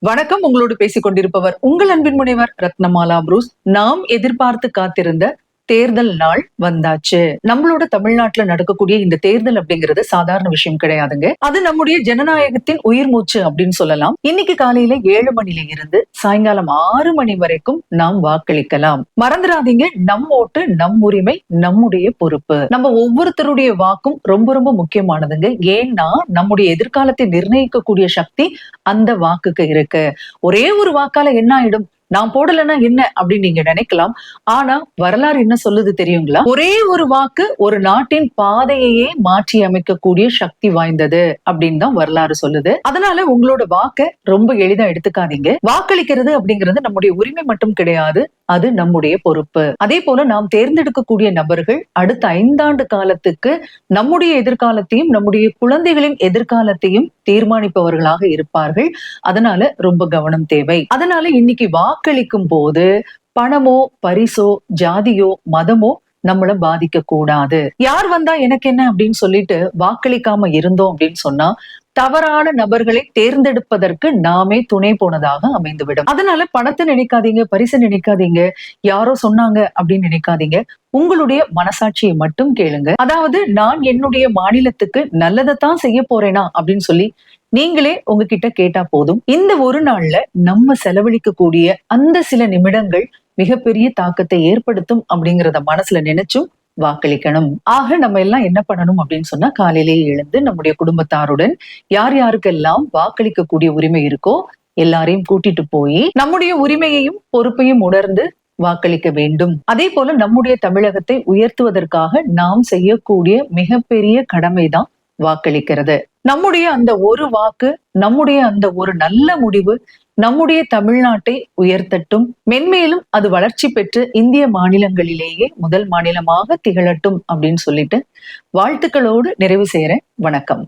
வணக்கம். உங்களோடு பேசிக் கொண்டிருப்பவர் உங்கள் அன்பின் முனைவர் ரத்னமாலா புரூஸ். நாம் எதிர்பார்த்து காத்திருந்த தேர்தல் நாள் வந்தாச்சு. நம்மளோட தமிழ்நாட்டுல நடக்கக்கூடிய இந்த தேர்தல் அப்படிங்கிறது சாதாரண விஷயம் கிடையாதுங்க. அது நம்முடைய ஜனநாயகத்தின் உயிர் மூச்சு அப்படின்னு சொல்லலாம். இன்னைக்கு காலையில 7 மணில இருந்து சாயங்காலம் 6 மணி வரைக்கும் நாம் வாக்களிக்கலாம். மறந்துடாதீங்க, நம் ஓட்டு நம் உரிமை, நம்முடைய பொறுப்பு. நம்ம ஒவ்வொருத்தருடைய வாக்கும் ரொம்ப ரொம்ப முக்கியமானதுங்க. ஏன்னா நம்முடைய எதிர்காலத்தை நிர்ணயிக்கக்கூடிய சக்தி அந்த வாக்குக்கு இருக்கு. ஒரே ஒரு வாக்கால என்ன ஆயிடும், நான் போடலன்னா என்ன அப்படின்னு நீங்க நினைக்கலாம். ஆனா வரலாறு என்ன சொல்லுது தெரியுங்களா? ஒரே ஒரு வாக்கு ஒரு நாட்டின் பாதையையே மாற்றி அமைக்கக்கூடிய சக்தி வாய்ந்தது அப்படின்னு தான் வரலாறு சொல்லுது. அதனால உங்களோட வாக்க ரொம்ப எளிதா எடுத்துக்காதீங்க. வாக்களிக்கிறது அப்படிங்கிறது நம்முடைய உரிமை மட்டும் கிடையாது, அது நம்முடைய பொறுப்பு. அதே போல நாம் தேர்ந்தெடுக்கக்கூடிய நபர்கள் அடுத்த 5 ஆண்டு காலத்துக்கு நம்முடைய எதிர்காலத்தையும் நம்முடைய குழந்தைகளின் எதிர்காலத்தையும் தீர்மானிப்பவர்களாக இருப்பார்கள். அதனால ரொம்ப கவனம் தேவை. அதனால இன்னைக்கு வாக்களிக்கும் போது பணமோ பரிசோ ஜாதியோ மதமோ நம்மள பாதிக்க கூடாது. யார் வந்தா எனக்கு என்ன அப்படின்னு சொல்லிட்டு வாக்களிக்காம இருந்தோம் அப்படின்னு சொன்னா தவறான நபர்களை தேர்ந்தெடுப்பதற்கு நாமே துணை போனதாக அமைந்துவிடும். அதனால பணத்தை நினைக்காதீங்க, பரிசு நினைக்காதீங்க, யாரோ சொன்னாங்க அப்படின்னு நினைக்காதீங்க. உங்களுடைய மனசாட்சியை மட்டும் கேளுங்க. அதாவது நான் என்னுடைய மாநிலத்துக்கு நல்லதைத்தான் செய்ய போறேனா அப்படின்னு சொல்லி நீங்களே உங்ககிட்ட கேட்டா போதும். இந்த ஒரு நாள்ல நம்ம செலவழிக்கக்கூடிய அந்த சில நிமிடங்கள் மிகப்பெரிய தாக்கத்தை ஏற்படுத்தும் அப்படிங்கிறத மனசுல நினைச்சும் வாக்களிக்கணும். ஆக நம்ம எல்லாம் என்ன பண்ணணும் அப்படின்னு சொன்னா, காலையிலேயே எழுந்து நம்முடைய குடும்பத்தாருடன் யார் யாருக்கெல்லாம் வாக்களிக்கக்கூடிய உரிமை இருக்கோ எல்லாரையும் கூட்டிட்டு போய் நம்முடைய உரிமையையும் பொறுப்பையும் உணர்ந்து வாக்களிக்க வேண்டும். அதே போல நம்முடைய தமிழகத்தை உயர்த்துவதற்காக நாம் செய்யக்கூடிய மிகப்பெரிய கடமைதான் வாக்களிக்கிறது. நம்முடைய அந்த ஒரு வாக்கு, நம்முடைய அந்த ஒரு நல்ல முடிவு நம்முடைய தமிழ்நாட்டை உயர்த்தட்டும், மென்மேலும் அது வளர்ச்சி பெற்று இந்திய மாநிலங்களிலேயே முதல் மாநிலமாக திகழட்டும் அப்படின்னு சொல்லிட்டு வாழ்த்துக்களோடு நிறைவு செய்யறேன். வணக்கம்.